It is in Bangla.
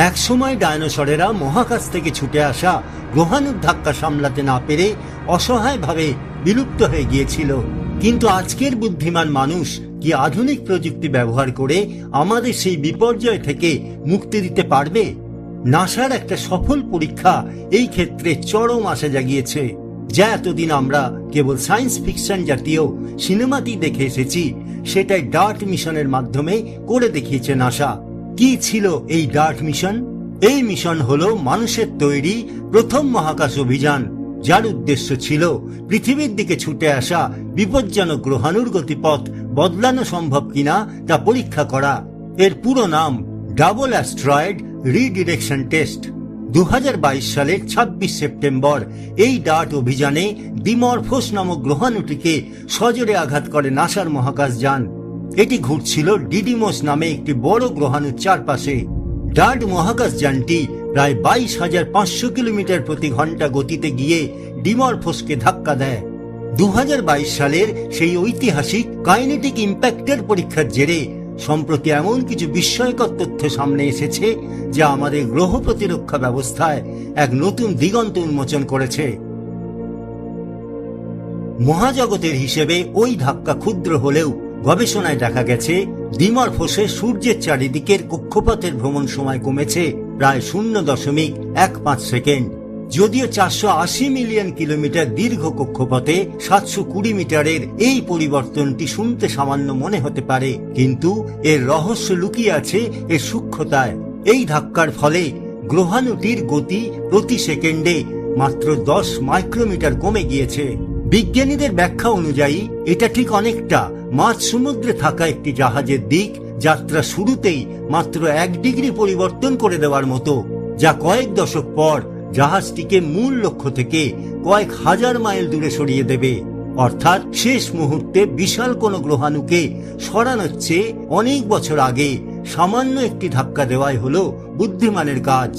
একসময় ডায়নোসরেরা মহাকাশ থেকে ছুটে আসা গ্রহাণুর ধাক্কা সামলাতে না পেরে অসহায়ভাবে বিলুপ্ত হয়ে গিয়েছিল। কিন্তু আজকের বুদ্ধিমান মানুষ কি আধুনিক প্রযুক্তি ব্যবহার করে আমাদের সেই বিপর্যয় থেকে মুক্তি দিতে পারবে? নাসার একটা সফল পরীক্ষা এই ক্ষেত্রে চরম আশা জাগিয়েছে। যা এতদিন আমরা কেবল সায়েন্স ফিকশন জাতীয় সিনেমাতেই দেখে এসেছি, সেটাই ডার্ট মিশনের মাধ্যমে করে দেখিয়েছে নাসা। কি ছিল এই ডার্ট মিশন? এই মিশন হলো মানুষের তৈরি প্রথম মহাকাশ অভিযান, যার উদ্দেশ্য ছিল পৃথিবীর দিকে ছুটে আসা বিপজ্জনক গ্রহাণুর গতিপথ বদলানো সম্ভব কিনা তা পরীক্ষা করা। এর পুরো নাম ডাবল অ্যাস্ট্রয়েড রিডিরেকশন টেস্ট। 2022 সালের 26 সেপ্টেম্বর এই ডার্ট অভিযানে ডিমরফোস নামক গ্রহাণুটিকে সজোরে আঘাত করে নাসার মহাকাশযান। এটি ঘুরছিল ডিডিমোস নামে একটি বড় গ্রহাণুর চারপাশে। ডার্ট মহাকাশযানটি প্রায় 22,500 কিলোমিটার প্রতি ঘন্টা গতিতে গিয়ে ডিমরফোসকে ধাক্কা দেয়। 2022 সালের সেই ঐতিহাসিক কাইনেটিক ইম্প্যাক্টের পরীক্ষার জেরে সম্প্রতি এমন কিছু বিস্ময়কর তথ্য সামনে এসেছে যা আমাদের গ্রহ প্রতিরক্ষা ব্যবস্থায় এক নতুন দিগন্ত উন্মোচন করেছে। মহাজগতের হিসেবে ওই ধাক্কা ক্ষুদ্র হলেও গবেষণায় দেখা গেছে ডিমরফোসে সূর্যের চারিদিকের কক্ষপথের ভ্রমণ সময় কমেছে প্রায় 0.15 সেকেন্ড। যদিও 480 মিলিয়ন কিলোমিটার দীর্ঘ কক্ষপথে 720 মিটারের এই পরিবর্তনটি শুনতে সামান্য মনে হতে পারে, কিন্তু এর রহস্য লুকিয়ে আছে এর সূক্ষ্মতায়। এই ধাক্কার ফলে গ্রহাণুটির গতি প্রতি সেকেন্ডে মাত্র 10 মাইক্রোমিটার কমে গিয়েছে। বিজ্ঞানীদের ব্যাখ্যা অনুযায়ী এটা ঠিক অনেকটা মাঝ সমুদ্রে থাকা একটি জাহাজের দিক যাত্রা শুরুতেই মাত্র 1 ডিগ্রি পরিবর্তন করে দেওয়ার মতো, যা কয়েক দশক পর জাহাজটিকে মূল লক্ষ্য থেকে কয়েক হাজার মাইল দূরে সরিয়ে দেবে। অর্থাৎ শেষ মুহূর্তে বিশাল কোনো গ্রহাণুকে সরানোর চেয়ে অনেক বছর আগে সামান্য একটি ধাক্কা দেওয়াই হলো বুদ্ধিমানের কাজ।